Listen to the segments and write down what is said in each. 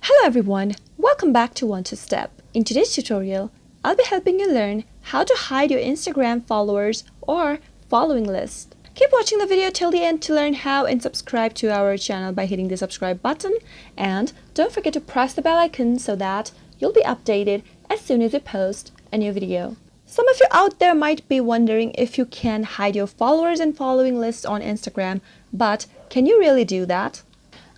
Hello everyone, welcome back to One2Step. In today's tutorial, I'll be helping you learn how to hide your Instagram followers or following list. Keep watching the video till the end to learn how and subscribe to our channel by hitting the subscribe button, and don't forget to press the bell icon so that you'll be updated as soon as we post a new video. Some of you out there might be wondering if you can hide your followers and following list on Instagram, but can you really do that?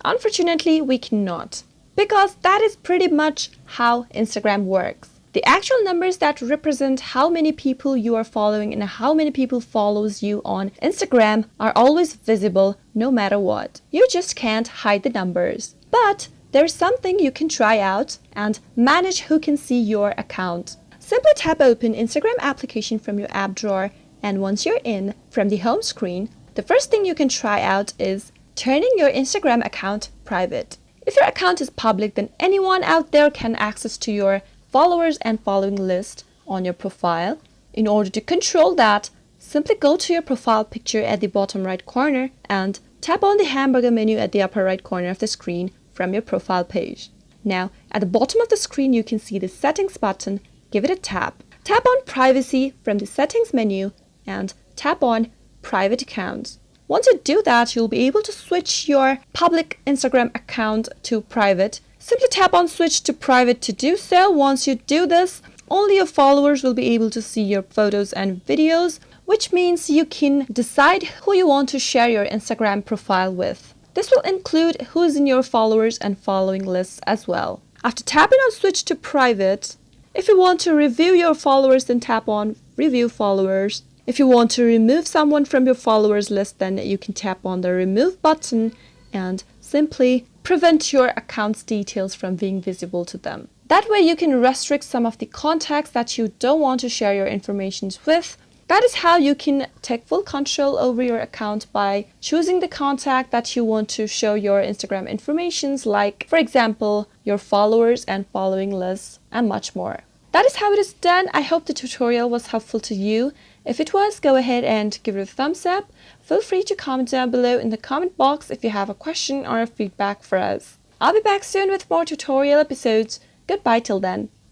Unfortunately, we cannot, because that is pretty much how Instagram works. The actual numbers that represent how many people you are following and how many people follows you on Instagram are always visible no matter what. You just can't hide the numbers. But there's something you can try out and manage who can see your account. Simply tap open Instagram application from your app drawer, and once you're in from the home screen, the first thing you can try out is turning your Instagram account private. If your account is public, then anyone out there can access to your followers and following list on your profile. In order to control that, simply go to your profile picture at the bottom right corner and tap on the hamburger menu at the upper right corner of the screen from your profile page. Now, at the bottom of the screen, you can see the settings button. Give it a tap. Tap on privacy from the settings menu and tap on private accounts. Once you do that, you'll be able to switch your public Instagram account to private. Simply tap on switch to private to do so. Once you do this, only your followers will be able to see your photos and videos, which means you can decide who you want to share your Instagram profile with. This will include who's in your followers and following lists as well. After tapping on switch to private, if you want to review your followers, then tap on review followers. If you want to remove someone from your followers list, then you can tap on the remove button and simply prevent your account's details from being visible to them. That way you can restrict some of the contacts that you don't want to share your information with. That is how you can take full control over your account by choosing the contact that you want to show your Instagram informations, like, for example, your followers and following lists, and much more. That is how it is done. I hope the tutorial was helpful to you. If it was, go ahead and give it a thumbs up. Feel free to comment down below in the comment box if you have a question or a feedback for us. I'll be back soon with more tutorial episodes. Goodbye till then.